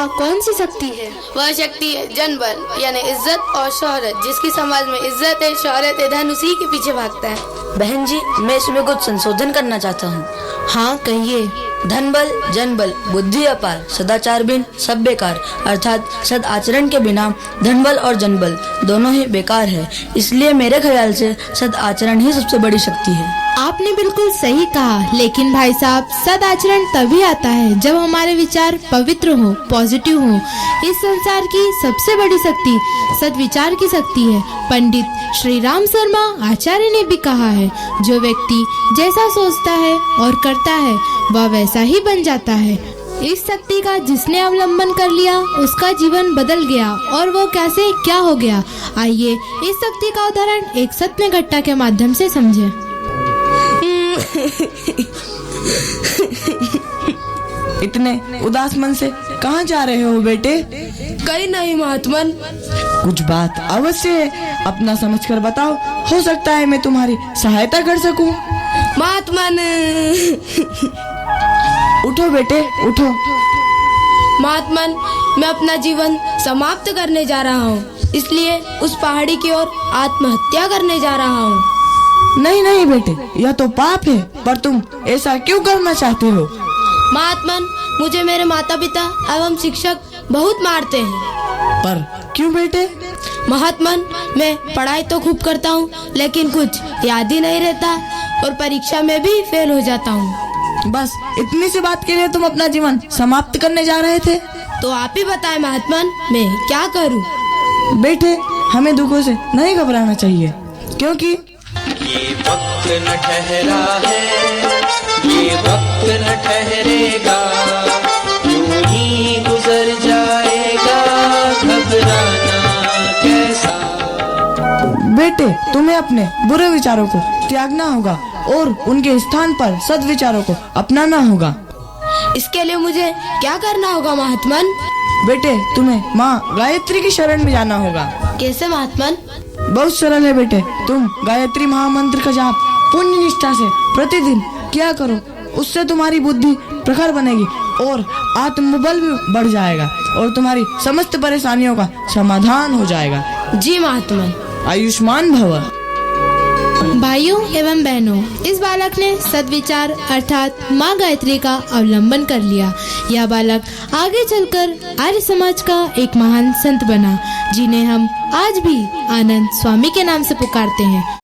अलावा कौन सी शक्ति है? वह शक्ति है जनबल यानी इज्जत और शोहरत। जिसकी समाज में इज्जत है, शोहरत है, धन उसी के पीछे भागता है। बहन जी, मैं इसमें कुछ संशोधन करना चाहता हूँ। हाँ कहिए। धन बल, जन बल, बुद्धि अपार, सदाचार बिन सब बेकार। अर्थात सद आचरण के बिना धन बल और जन बल दोनों ही बेकार है। इसलिए मेरे ख्याल से सद आचरण ही सबसे बड़ी शक्ति है। आपने बिल्कुल सही कहा, लेकिन भाई साहब सदाचरण तभी आता है जब हमारे विचार पवित्र हो, पॉजिटिव हो। इस संसार की सबसे बड़ी शक्ति सद्विचार की शक्ति है। पंडित श्री राम शर्मा आचार्य ने भी कहा है, जो व्यक्ति जैसा सोचता है और करता है वह वैसा ही बन जाता है। इस शक्ति का जिसने अवलंबन कर लिया उसका जीवन बदल गया। और वो कैसे, क्या हो गया, आइए इस शक्ति का उदाहरण एक सत्य घटना के माध्यम से समझें। इतने उदास मन से कहाँ जा रहे हो बेटे? कहीं नहीं महात्मन। कुछ बात अवश्य है, अपना समझकर बताओ, हो सकता है मैं तुम्हारी सहायता कर सकूं। महात्मन। उठो बेटे उठो। महात्मन, मैं अपना जीवन समाप्त करने जा रहा हूँ, इसलिए उस पहाड़ी की ओर आत्महत्या करने जा रहा हूँ। नहीं नहीं बेटे, यह तो पाप है, पर तुम ऐसा क्यों करना चाहते हो? महात्मन, मुझे मेरे माता पिता एवं शिक्षक बहुत मारते हैं। पर क्यों बेटे? महात्मन, मैं पढ़ाई तो खूब करता हूँ, लेकिन कुछ याद ही नहीं रहता और परीक्षा में भी फेल हो जाता हूँ। बस इतनी सी बात के लिए तुम अपना जीवन समाप्त करने जा रहे थे? तो आप ही बताएं महात्मन, मैं क्या करूँ? बेटे, हमें दुखों से नहीं घबराना चाहिए, क्योंकि ये वक्त न ठहरा है, ये वक्त न ठहरेगा, यूं ही गुजर जाएगा, घबराना कैसा। बेटे, तुम्हें अपने बुरे विचारों को त्यागना होगा और उनके स्थान पर सद्विचारों को अपनाना होगा। इसके लिए मुझे क्या करना होगा महात्मन? बेटे, तुम्हें माँ गायत्री की शरण में जाना होगा। कैसे महात्मन? बहुत सरल है बेटे, तुम गायत्री महामंत्र का जाप पुण्य निष्ठा से प्रतिदिन किया करो। उससे तुम्हारी बुद्धि प्रखर बनेगी और आत्मबल भी बढ़ जाएगा और तुम्हारी समस्त परेशानियों का समाधान हो जाएगा। जी महात्मन। आयुष्मान भव। भाइयों एवं बहनों, इस बालक ने सद्विचार अर्थात माँ गायत्री का अवलंबन कर लिया। यह बालक आगे चलकर आर्य समाज का एक महान संत बना, जिन्हें हम आज भी आनंद स्वामी के नाम से पुकारते हैं।